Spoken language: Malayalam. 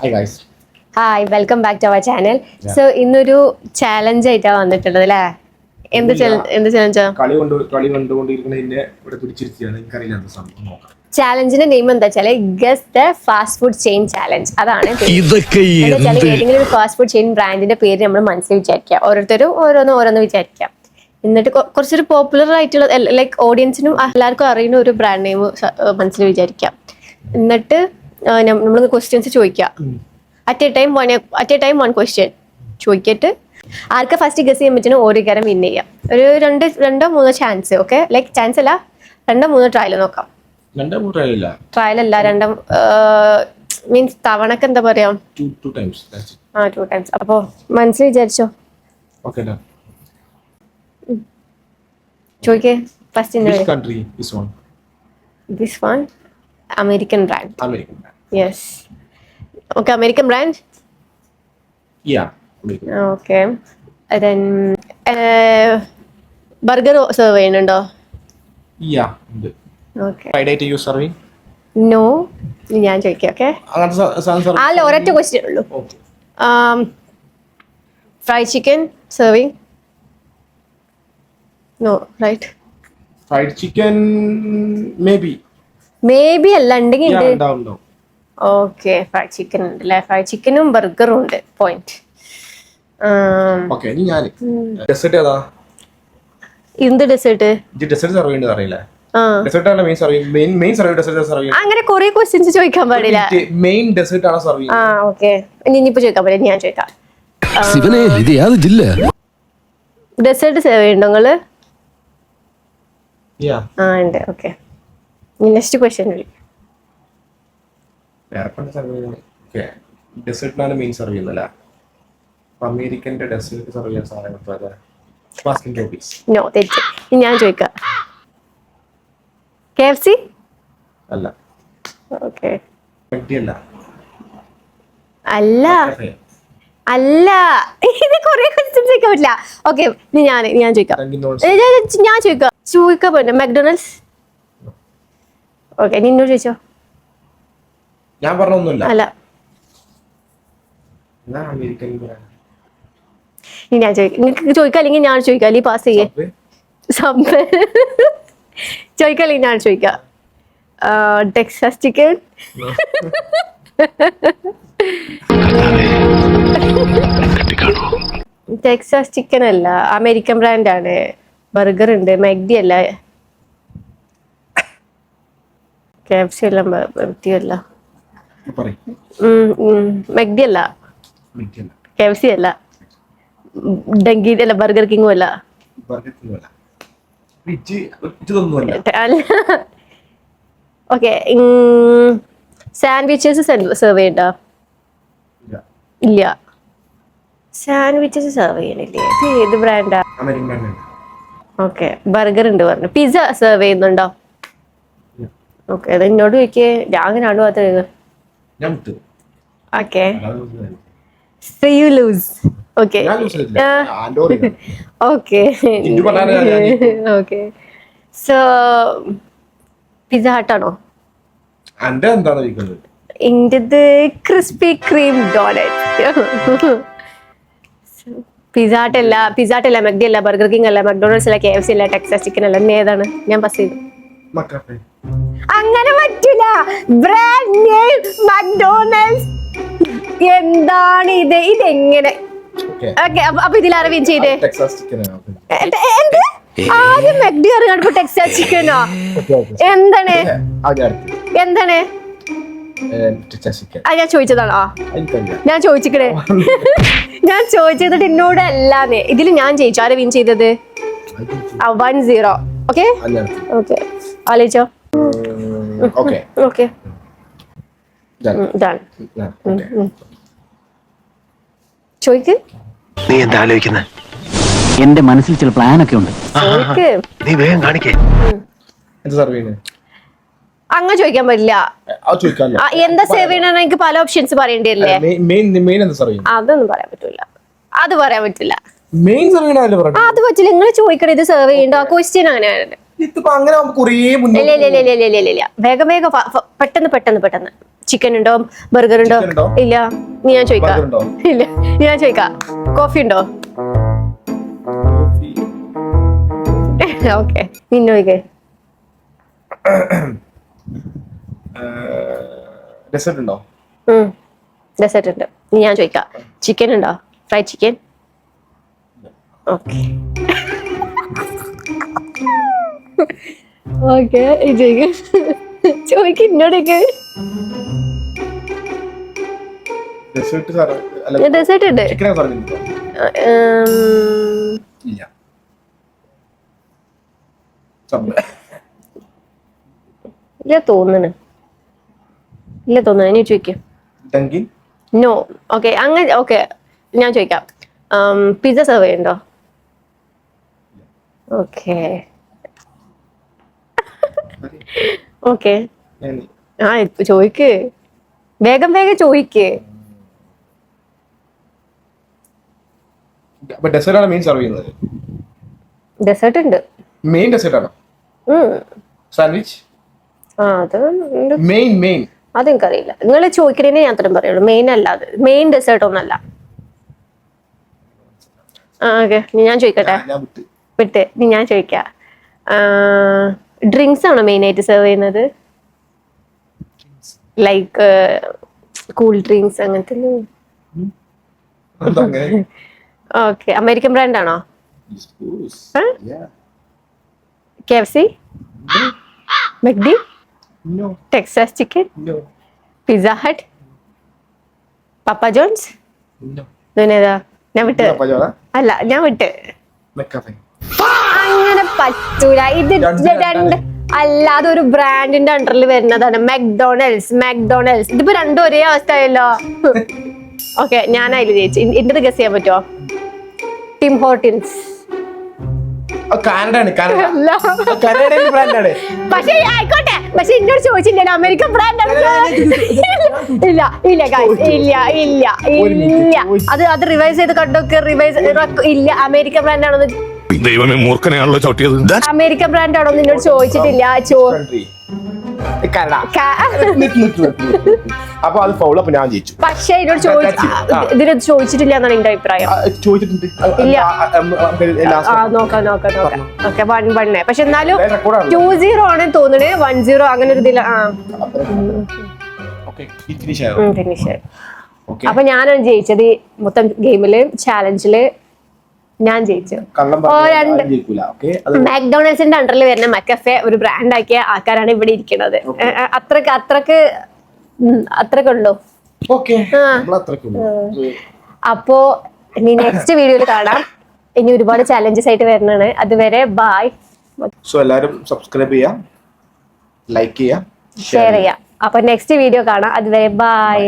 Hi guys. Hi, welcome back to our channel. Yeah. So ഇന്നൊരു ചാലഞ്ച് ആയിട്ടാണ് വന്നിട്ടുള്ളത് അല്ലേ? എന്ത് ചാലഞ്ചാ? കളി കണ്ടുകൊണ്ടിരിക്കുന്നതിന്റെ ഇവിടെ പിടിച്ചിരിക്കുകയാണ്. എനിക്കറിയില്ല എന്താ സംഭവം നോക്കാം. ചാലഞ്ചിന്റെ നെയിം എന്താ വെച്ചാല് guess the fast food chain challenge. അതാണ് ഏതെങ്കിലും ഒരു ഫാസ്റ്റ് ഫുഡ് ചെയിൻ ബ്രാൻഡിന്റെ പേര് നമ്മൾ മനസ്സിൽ വിചാരിക്കുക. ഓരോരുത്തരും ഓരോന്ന് വിചാരിക്കാം. എന്നിട്ട് കുറച്ചൊരു പോപ്പുലർ ആയിട്ടുള്ള ലൈക്ക് ഓഡിയൻസിനും എല്ലാവർക്കും അറിയുന്ന ഒരു ബ്രാൻഡ് നെയിം മനസ്സിൽ വിചാരിക്കാം. എന്നിട്ട് നമ്മൾ ക്വസ്റ്റ്യൻസ് ചോദിക്കാം. At A time one question ചോദിച്ചിട്ട് ആർക്ക് ഫസ്റ്റ് ഗസ് ചെയ്യാൻ പറ്റുന്ന ഓരോ കാര്യം വിൻ ചെയ്യാം. ഒരു രണ്ടോ മൂന്നോ ചാൻസ്. ഓക്കെ, ലൈക്ക് ചാൻസ് അല്ല, 2-3 ട്രയൽ നോക്കാം. ട്രയൽ അല്ല, മീൻസ് തവണക്ക് എന്താ പറയാ, 2 times. 2 times. അപ്പൊ മനസ്സിൽ വിചാരിച്ചോ? ചോദിക്കേ first. Which country is one? This one, American brand. American brand. Yes. Okay, American brand. Yeah, American. Okay. Then burger serve ചെയ്യുന്നുണ്ടോ? Yeah, ഉണ്ട്. Okay. Fried item you serving? No. ഞാൻ ചോദിക്കാം. ഓക്കെ, അല്ല ഒരൊറ്റ ക്വസ്റ്റ്യൻ ഉള്ളൂ. Okay. Fried chicken serving? No, right? Fried chicken maybe. Maybe അല്ല, ഉണ്ടെങ്കിൽ Yeah, ഉണ്ട്. ഉണ്ടാവും. ഓക്കെ, ഫ്രൈഡ് ചിക്കൻ ഉണ്ട് അല്ലേ? ഫ്രൈഡ് ചിക്കനും ബർഗറും ഉണ്ട്. പോയിന്റ്. Okay, ഇനി ഞാൻ ഡെസേർട്ട് ഏതാ? എന്ത് ഡെസേർട്ട്? ഡെസേർട്ട് സർവ് ചെയ്യേണ്ടത് അറിയില്ല. ഡെസേർട്ട് ആണ് മെയിൻ സർവ് ഡെസേർട്ട് സർവ് ചെയ്യുന്നത്. അങ്ങനെ കുറെ ക്വസ്റ്റ്യൻസ് ചോദിക്കാൻ പാടില്ല. മെയിൻ ഡെസേർട്ട് ആണ് സർവ് ചെയ്യുന്നത്. ഓക്കെ, ഇനിയിപ്പോ ചോദിക്കാൻ പാടില്ല, ഞാൻ ചോദിക്കാം. ശിവനെ ഇത് യാത് ജില്ല ഡെസേർട്ട് സേവ് ചെയ്യുന്നുണ്ടോ നിങ്ങള്? Yeah. ഉണ്ട്. Okay, next question. ഡെസേർട്ടിനാണ് മെയിൻ സർവ് ചെയ്യുന്നല്ലേ? അമേരിക്കന്റെ ഡെസേർട്ട് സർവ് ചെയ്യാൻ സാധനങ്ങൾ നോ, തെറ്റ്. ഞാൻ ചോദിക്കാം. KFC അല്ല. ഓക്കെ, അല്ല. അല്ല അല്ല, ഇത് കുറെ ക്വസ്റ്റ്യൻസ് ചോദിക്കാൻ പറ്റില്ല. ഓക്കെ, ഞാൻ ചോദിക്കാം. ചോദിക്കാൻ പറ്റില്ല. മെക്ഡൊണാൾഡ്സ്. ഓക്കെ, നിന്നോട് ചോദിച്ചോ. ഞാൻ പറഞ്ഞൊന്നുമില്ല. അല്ല, അമേരിക്കൻ ഞാൻ ചോദിക്കാം. നിങ്ങൾക്ക് ചോദിക്കാം അല്ലെങ്കിൽ ഞാൻ ചോദിക്കാം, അല്ലെങ്കിൽ പാസ് ചെയ്യേ. ചോദിക്കാം അല്ലെങ്കിൽ ഞാൻ ചോദിക്കാം. Texas chicken. ടെക്സാസ് ചിക്കൻ അല്ല, അമേരിക്കൻ ബ്രാൻഡ് ആണ്. ബർഗർ ഉണ്ട്. മെഗ്ഡി അല്ല, KFC അല്ല, അല്ല, മെഗ്ഡി അല്ല, KFC അല്ല, ഡങ്കി അല്ല, ബർഗർ കിങ്ങും അല്ല. ഓക്കെ, സാൻഡ്വിച്ചസ് സെർവ് ചെയ്യണ്ടോ? ഇല്ല, സാൻഡ്വിച്ചസ് സെർവ് ചെയ്യണില്ലേ? ഇത് ഏത് ബ്രാൻഡാ? ഓക്കെ, ബർഗർ ഉണ്ട് പറഞ്ഞു. പിസ്സ സെർവ് ചെയ്യുന്നുണ്ടോ? ഓക്കെ, അത് എന്നോട് ചോദിക്കേ. ഞാൻ രണ്ടു ഭാഗത്ത് okay. So you lose. Okay. Okay. Okay. So Pizza Hut ആണോ? ഇന്റത് Krispy Kreme donut. Pizza Hut അല്ല, മെഗ്ഡി അല്ല, ബർഗർ കിങ് അല്ല, മക്ഡൊണാൾഡ്സ് അല്ല, KFC അല്ല, ടെക്സാസ് ചിക്കൻ അല്ല. ഏതാണ്? ഞാൻ പാസ് ചെയ്തു. അങ്ങനെ പറ്റില്ല. Brand name McDonald's. എന്താണ് ഇത്? ഇതെങ്ങനെ? അപ്പൊ ഇതിലാരെ വിൻ ചെയ്തേ? ആദ്യം മെഗ്ഡി അറിയാണ്ട് ടെക്സാസ് ചിക്കനോ? എന്താണ്? ഞാൻ ചോദിച്ചതാണോ? ഞാൻ ചോദിച്ചിക്കണേ. ഞാൻ ചോദിച്ചത് എന്നോട് അല്ലാതെ. ഇതിൽ ഞാൻ ജയിച്ചു. ആരെ വിൻ ചെയ്തത്? 1-0. Okay, okay, ആലോചിച്ചോ. ഓക്കെ, ചോദിക്ക്. നീ എന്താ ആലോചിക്കുന്നത്? എന്റെ മനസ്സിൽ ചില പ്ലാനൊക്കെ ഉണ്ട്. നീ വേഗം കാണിക്കേ. അങ്ങ് ചോദിക്കാൻ പറ്റില്ല. എന്താ സേവ് ചെയ്യണ? എനിക്ക് പല ഓപ്ഷൻസ് പറയേണ്ടിയല്ലേ? അതൊന്നും പറയാൻ പറ്റൂല. അത് പറയാൻ പറ്റില്ല. അത് പറ്റില്ല. നിങ്ങൾ ചോദിക്കണേ ഇത് സെർവ് ചെയ്യണ്ടോ? ക്വസ്റ്റ്യൻ അങ്ങനെയാണ്. ഇതിപ്പോ അങ്ങനെ കുറേ ഇല്ല ഇല്ല ഇല്ല ഇല്ല ഇല്ല ഇല്ല ഇല്ല വേഗം വേഗം പെട്ടെന്ന് ചിക്കൻ ഉണ്ടോ ബർഗർ ഉണ്ടോ Chicken ഉണ്ടോ? ഇല്ല ഞാൻ ചോദിക്കാം Burger ഉണ്ടോ? ഇല്ല ഞാൻ ചോദിക്കാം കോഫി ഉണ്ടോ ഓക്കെ നിന്നെ ചോദിക്കേ ഡെസേർട്ട് ഉണ്ടോ? ഡെസേർട്ട് ഉണ്ട് ഇനി ഞാൻ ചോദിക്കാം ചിക്കൻ ഉണ്ടോ ഫ്രൈഡ് ചിക്കൻ ഓക്കെ ഓക്കെ ചോദിക്ക എന്നോടേക്ക് ഡെസേർട്ട് സാർ അല്ല ഡെസേർട്ട് ഉണ്ട് ചിക്കനെ പറഞ്ഞിട്ടുണ്ടോ? ഇല്ല. ഇല്ല തോന്നണ് ഇനി ചോദിക്കാം ഡങ്കിൻ നോ ഓക്കെ അങ്ങനെ ഓക്കെ ഞാൻ ചോദിക്കാം പിസ്സ സെർവ് ചെയ്യണ്ടോ ഓക്കെ ഓക്കെ ആ ചോദിക്ക് വേഗം ചോദിക്ക് അപ്പൊ ഡെസേർട്ട് ആണ് മെയിൻ സെർവ് ചെയ്യുന്നത്. ഡെസേർട്ട് ഉണ്ട് മെയിൻ ഡെസേർട്ട് ആണോ? സാൻഡ്വിച്ച് ആ അത് ഉണ്ട് മെയിൻ അതെനിക്കറിയില്ല നിങ്ങൾ ചോദിക്കുന്നതിനെ ഞാൻ അത്രയും പറയുള്ളൂ മെയിൻ അല്ലാതെ മെയിൻ ഡെസേർട്ട് ഒന്നല്ല ആ ഓക്കെ ഞാൻ ചോദിക്കട്ടെ ഞാൻ വിട്ട്. വിട്ട് ഇനി ഞാൻ ചോദിക്കാം ഡ്രിങ്ക്സ് ആണോ മെയിൻ ആയിട്ട് സെർവ് ചെയ്യുന്നത് ലൈക്ക് കൂൾ ഡ്രിങ്ക്സ് അങ്ങനത്തെ എന്താ അങ്ങനെ? ഓക്കെ അമേരിക്കൻ ബ്രാൻഡ് ആണോ Yeah. KFC McD No. Texas Chicken No. Pizza Hut Papa John's No. ഏതാ ഞാൻ വിട്ട് പജോള അല്ല ഞാൻ വിട്ട് മെക്കാഫെ. അങ്ങനെ പറ്റൂല ഇത് രണ്ട് അല്ല അതൊരു ബ്രാൻഡിന്റെ അണ്ടറിൽ വരുന്നതാണ് മാക്ഡൊണാൾഡ്സ് ഇതിപ്പോ രണ്ടും ഒരേ അവസ്ഥ ആയല്ലോ ഓക്കെ ഞാൻ അതിൽ ജയിച്ചു എന്റത് ഗസ് ചെയ്യാൻ പറ്റുമോ ടിം ഹോർട്ടിൻസ് കാനഡ ആണ് കാനഡ. അല്ല കാനഡയുടെ ബ്രാൻഡാണ്. പക്ഷേ ആയിക്കോട്ടെ പക്ഷെ എന്നോട് ചോദിച്ചില്ലല്ലോ അമേരിക്കൻ ബ്രാൻഡ് ഇല്ല ഇല്ല guys, ഇല്ല അത് റിവൈസ് ചെയ്ത് കണ്ടോക്ക് ഇല്ല അമേരിക്കൻ ബ്രാൻഡ് ആണോ ദൈവമേ മൂർഖനെയാണല്ലോ ചവിട്ടിയത്. അമേരിക്കൻ ബ്രാൻഡ് ആണോ എന്നോട് ചോദിച്ചിട്ടില്ല Country. കാനഡ. അപ്പൊ അത് ഫൗൾ. അപ്പൊ ഞാൻ ജയിച്ചു. പക്ഷെ എന്നോട് ഇതിനത് ചോദിച്ചിട്ടില്ല എന്നാണ് എന്റെ അഭിപ്രായം ചോദിച്ചിട്ടുണ്ട്. ഇല്ല. Last ആ നോക്കാം ഓക്കെ 1-1 പക്ഷെ എന്നാലും റെക്കോർഡാണ്. 2-0 ആണ് തോന്നണേ 1-0 അങ്ങനെ ഒരു ഇതില Okay, finish ആയോ? Finish Okay. അപ്പൊ ഞാനാണ് ജയിച്ചത് മൊത്തം ഗെയിമില് ചാലഞ്ചില് ഞാൻ ജയിച്ചു കള്ളം പറഞ്ഞാൽ ജയിക്കൂല. Okay. അത് മാക്ഡൊണാൾഡ്സിന്റെ അണ്ടറിൽ വരുന്ന മക്കഫെ ഒരു ബ്രാൻഡ് ആക്കിയ ആൾക്കാരാണ് ഇവിടെ ഇരിക്കുന്നത് അത്രക്ക് ഉള്ളൂ Okay. ആ. നമ്മൾ അത്രയ്ക്കുള്ളൂ. അപ്പോ ഇനി നെക്സ്റ്റ് വീഡിയോയിൽ കാണാം ഇനി ഒരുപാട് ചാലഞ്ചസ് ആയിട്ട് വരുന്നതാണ് അതുവരെ ബൈ സോ എല്ലാരും സബ്സ്ക്രൈബ് ചെയ്യാം, ലൈക്ക് ചെയ്യാം, ഷെയർ ചെയ്യാം അപ്പൊ നെക്സ്റ്റ് വീഡിയോ കാണാം അതുവരെ ബൈ